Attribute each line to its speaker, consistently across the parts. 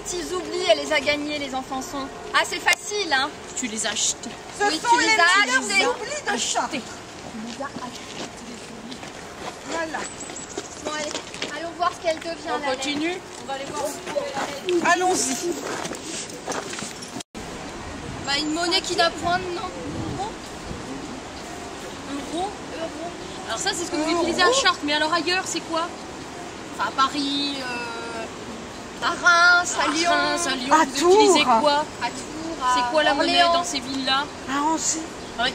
Speaker 1: petits oublis, elle les a gagnés, les enfants sont. Ah, c'est facile, hein.
Speaker 2: Tu les as achetés.
Speaker 3: Ce
Speaker 1: Oui,
Speaker 3: sont
Speaker 1: tu les
Speaker 3: les
Speaker 1: as
Speaker 3: meilleurs
Speaker 1: achetés.
Speaker 3: oublis de chat. Voilà.
Speaker 1: Bon, allez, allons voir ce qu'elle devient.
Speaker 2: On
Speaker 1: la laine.
Speaker 2: continue. On va aller voir.
Speaker 3: Allons-y.
Speaker 1: Bah, une monnaie qui doit prendre, non?
Speaker 2: Euro. Alors ça, c'est ce que vous utilisez à Chartres. Mais alors ailleurs, c'est quoi? Enfin, à Paris,
Speaker 1: À Reims, à Lyon.
Speaker 2: Reims, à Lyon.
Speaker 3: À
Speaker 2: Vous
Speaker 3: Tours.
Speaker 2: utilisez quoi?
Speaker 1: À Tours, à
Speaker 2: C'est quoi la monnaie
Speaker 1: Orléans.
Speaker 2: dans ces villes-là?
Speaker 3: Ah, on sait.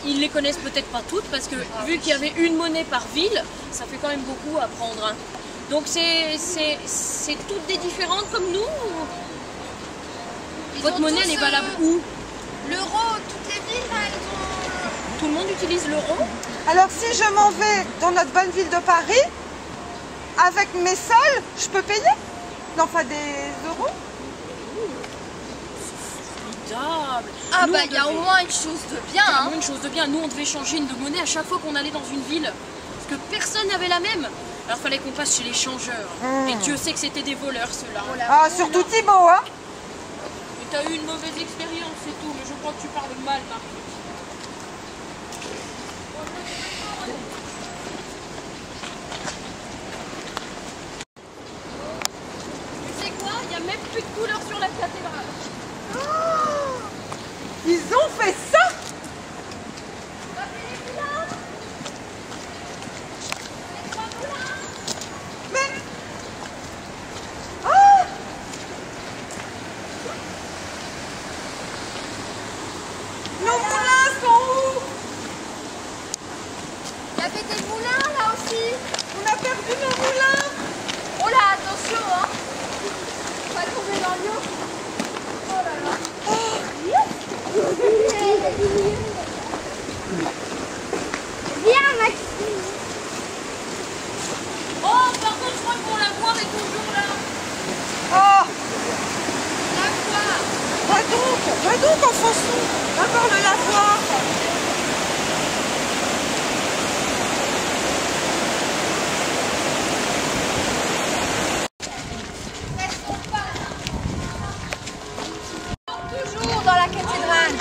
Speaker 2: Ils les connaissent peut-être pas toutes parce que vu qu'il y avait une monnaie par ville, ça fait quand même beaucoup à prendre. Hein. Donc c'est toutes des différentes comme nous ou...
Speaker 1: Ils
Speaker 2: Votre
Speaker 1: ont
Speaker 2: monnaie,
Speaker 1: tous,
Speaker 2: elle est valable où?
Speaker 1: L'euro, toutes les villes, là, elles ont...
Speaker 2: Tout le monde utilise l'euro?
Speaker 3: Alors, si je m'en vais dans notre bonne ville de Paris, avec mes sols, je peux payer? Enfin, des euros?
Speaker 2: Formidable.
Speaker 1: Ah
Speaker 2: Nous,
Speaker 1: bah,
Speaker 2: on
Speaker 1: il y a
Speaker 2: devait-
Speaker 1: au moins une chose de bien,
Speaker 2: Il y a
Speaker 1: hein.
Speaker 2: une chose de bien, nous on devait changer une de monnaie à chaque fois qu'on allait dans une ville. Parce que personne n'avait la même. Alors il fallait qu'on passe chez les changeurs. Et Dieu sait que c'était des voleurs ceux-là.
Speaker 1: Oh là.
Speaker 3: Ah, surtout Thibaut, hein?
Speaker 2: Mais t'as eu une mauvaise expérience, c'est tout. Mais je crois que tu parles mal, Marc. Tu sais quoi? Il n'y a même plus de couleur sur la cathédrale.
Speaker 3: Ils ont fait ça? Mais... Ah! Nos moulins sont où?
Speaker 1: Il y avait des moulins, là, aussi.
Speaker 3: On a perdu nos moulins.
Speaker 1: Oh là, attention, hein. Pas tomber dans l'eau. Oh là là. Viens, Maxime.
Speaker 2: Oh, par contre, je crois que mon lavoir est toujours là.
Speaker 3: Oh!
Speaker 2: Lavoir.
Speaker 3: Va donc, enfonçons. Va voir le lavoir.
Speaker 1: Toujours dans la cathédrale.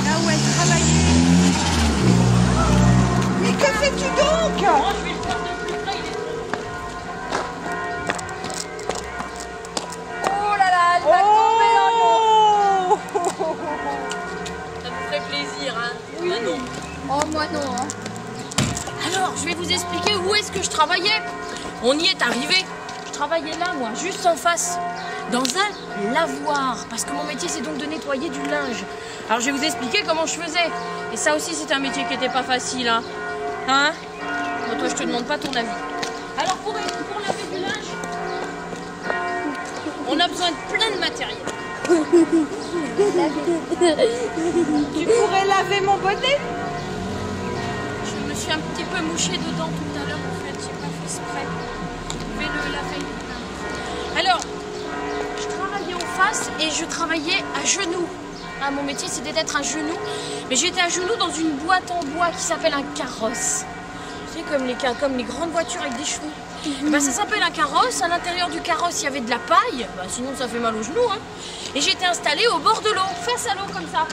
Speaker 3: Là où elle travaillait. Mais que fais-tu donc?
Speaker 2: Moi, je vais le faire de plus près. Il est
Speaker 1: Oh là là, elle va tomber dans l'eau.
Speaker 3: Oh!
Speaker 2: Ça vous ferait plaisir, hein? Oui. Ah non.
Speaker 1: Oh, moi non, hein.
Speaker 2: Alors, je vais vous expliquer où est-ce que je travaillais. On y est arrivé. Je travaillais là, moi, juste en face, dans un lavoir. Parce que mon métier, c'est donc de nettoyer du linge. Alors, je vais vous expliquer comment je faisais. Et ça aussi, c'est un métier qui n'était pas facile, hein? Hein? Bon, toi, je te demande pas ton avis. Alors, pour laver du linge, on a besoin de plein de matériel.
Speaker 3: Tu pourrais laver mon bonnet?
Speaker 2: Je me suis un petit peu mouchée dedans tout à l'heure, en fait, j'ai pas fait exprès. Je vais le laver. Alors, je travaillais en face et je travaillais à genoux. Ah, mon métier, c'était d'être à genoux. Mais j'étais à genoux dans une boîte en bois qui s'appelle un carrosse. Tu sais, comme les grandes voitures avec des chevaux. Ben, ça s'appelle un carrosse. À l'intérieur du carrosse, il y avait de la paille. Ben, sinon, ça fait mal aux genoux. Hein. Et j'étais installée au bord de l'eau, face à l'eau, comme ça.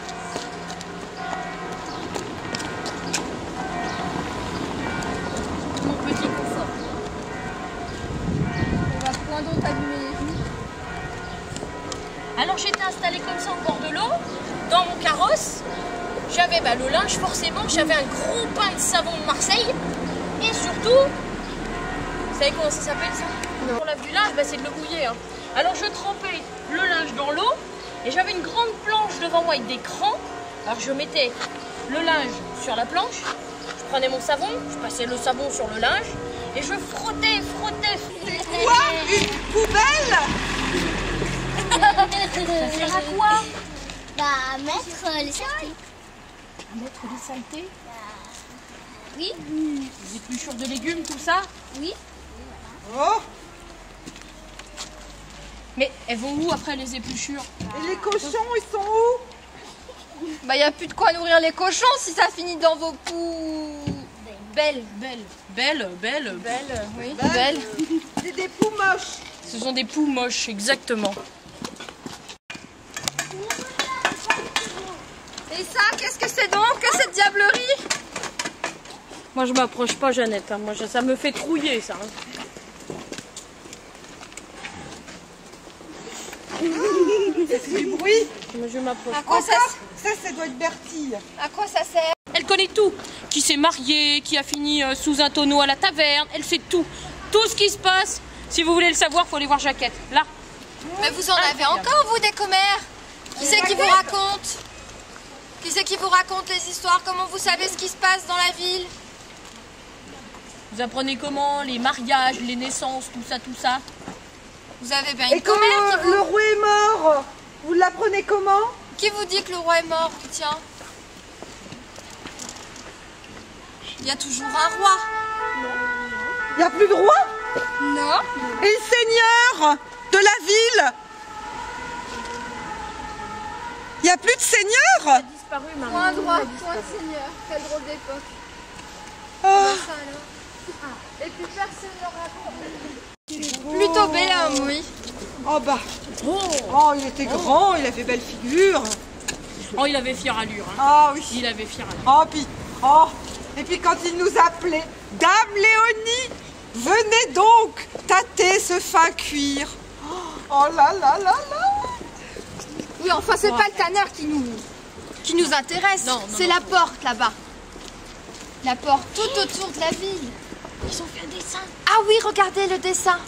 Speaker 2: Mon petit confort.
Speaker 1: On va point d'autre allumer les yeux.
Speaker 2: Alors j'étais installée comme ça au bord de l'eau, dans mon carrosse. J'avais le linge, forcément, j'avais un gros pain de savon de Marseille. Et surtout, vous savez comment ça s'appelle ça? Pour lave du linge, c'est de le mouiller. Hein. Alors je trempais le linge dans l'eau et j'avais une grande planche devant moi avec des crans. Alors je mettais le linge sur la planche, je prenais mon savon, je passais le savon sur le linge et je frottais.
Speaker 3: Quoi? Une poubelle?
Speaker 2: Ça sert à quoi?
Speaker 4: Bah, à mettre les saletés.
Speaker 2: À mettre des saletés?
Speaker 4: Oui.
Speaker 2: Des épluchures de légumes, tout ça?
Speaker 4: Oui.
Speaker 3: Oh!
Speaker 2: Mais elles vont où après les épluchures?
Speaker 3: Et les cochons, ils sont où?
Speaker 1: Bah y a plus de quoi nourrir les cochons si ça finit dans vos poux. Belles. Oui. Belles.
Speaker 3: C'est des poux moches.
Speaker 2: Ce sont des poux moches, exactement.
Speaker 1: Et ça, qu'est-ce que c'est donc que cette diablerie?
Speaker 2: Moi je m'approche pas, Jeannette, hein. Moi ça me fait trouiller ça. Hein.
Speaker 3: C'est du bruit.
Speaker 2: Moi je m'approche.
Speaker 1: À quoi ça
Speaker 3: Ça doit être Bertille.
Speaker 1: À quoi ça sert?
Speaker 2: Elle connaît tout. Qui s'est marié, qui a fini sous un tonneau à la taverne. Elle sait tout. Tout ce qui se passe. Si vous voulez le savoir, faut aller voir Jaquette. Là.
Speaker 1: Mais vous en avez encore, vous, des commères? Qui c'est qui vous raconte? Qui c'est qui vous raconte les histoires? Comment vous savez ce qui se passe dans la ville?
Speaker 2: Vous apprenez comment? Les mariages, les naissances, tout ça.
Speaker 1: Vous avez bien
Speaker 3: Et
Speaker 1: une
Speaker 3: quand
Speaker 1: commère qui
Speaker 3: le roi est mort, vous l'apprenez comment?
Speaker 1: Qui vous dit que le roi est mort? Tiens. Il y a toujours un roi.
Speaker 3: Il n'y a plus de roi?
Speaker 1: Non.
Speaker 3: Et le seigneur de la ville? Il n'y a plus de seigneur?
Speaker 2: Disparu, maman.
Speaker 1: Point droit, point seigneur. Quelle drôle d'époque.
Speaker 3: Oh.
Speaker 1: Ça alors. Et puis personne ne raconte. Plutôt bel homme, oui.
Speaker 3: Oh bah. Oh, il était grand, il avait belle figure.
Speaker 2: Oh, il avait fière allure. Hein.
Speaker 3: Ah oui.
Speaker 2: Il avait fière allure.
Speaker 3: Oh, puis, oh. Et puis quand il nous appelait, Dame Léonie, venez donc tâter ce fin cuir. Oh là là là là.
Speaker 1: Oui, enfin, c'est pas le tanneur qui nous intéresse.
Speaker 2: Non,
Speaker 1: c'est la porte là-bas. La porte tout autour de la ville.
Speaker 2: Ils ont fait un dessin.
Speaker 1: Ah oui, regardez le dessin.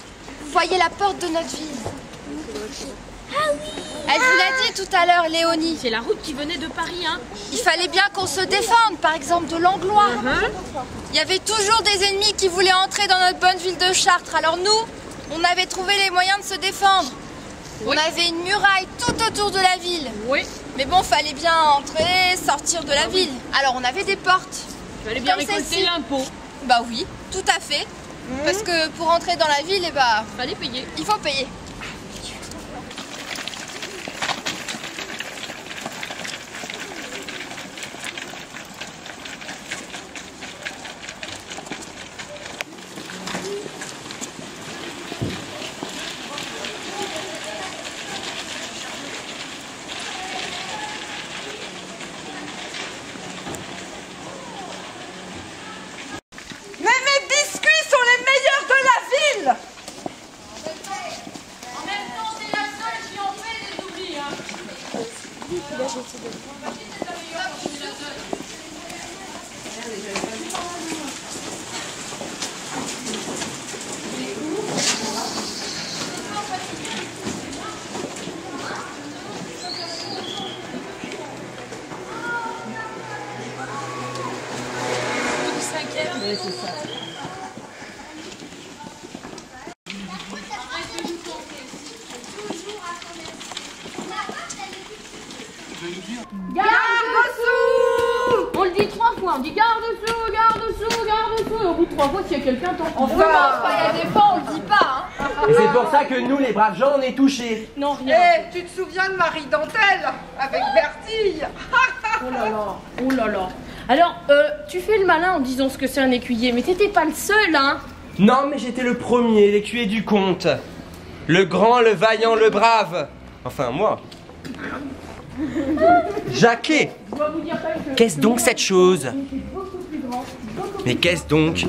Speaker 1: Vous voyez la porte de notre ville. Ah oui. Elle vous l'a dit tout à l'heure, Léonie.
Speaker 2: C'est la route qui venait de Paris, hein.
Speaker 1: Il fallait bien qu'on se défende, par exemple de Langlois. Il y avait toujours des ennemis qui voulaient entrer dans notre bonne ville de Chartres. Alors nous, on avait trouvé les moyens de se défendre.
Speaker 2: Oui.
Speaker 1: On avait une muraille tout autour de la ville.
Speaker 2: Oui.
Speaker 1: Mais bon, fallait bien entrer, sortir de la ville. Alors on avait des portes.
Speaker 2: Il fallait bien
Speaker 1: Comme
Speaker 2: récolter
Speaker 1: celle-ci.
Speaker 2: l'impôt.
Speaker 1: Bah oui, tout à fait. Parce que pour entrer dans la ville,
Speaker 2: Fallait payer.
Speaker 1: il faut payer.
Speaker 3: Mais mes biscuits sont les meilleurs de la ville.
Speaker 2: En même temps, c'est la seule qui en fait des oublis, hein. On le dit 3 fois, on dit garde-sous, garde-sous, garde-sous. Et au bout de 3 fois, s'il y a quelqu'un, t'en
Speaker 1: Il y a des fois, on le dit pas. Hein.
Speaker 5: Et c'est pour ça que nous, les braves gens, on est touchés.
Speaker 2: Non, rien.
Speaker 3: Eh, tu te souviens de Marie Dentelle avec Bertille?
Speaker 2: Oh là là, oh là là. Alors, tu fais le malin en disant ce que c'est un écuyer, mais t'étais pas le seul, hein.
Speaker 5: Non, mais j'étais le premier, l'écuyer du comte. Le grand, le vaillant, le brave. Enfin, moi. Jacquet.
Speaker 2: Je dois vous dire quand même que...
Speaker 5: Qu'est-ce donc cette chose?
Speaker 2: C'est beaucoup plus grand, beaucoup
Speaker 5: Mais qu'est-ce donc?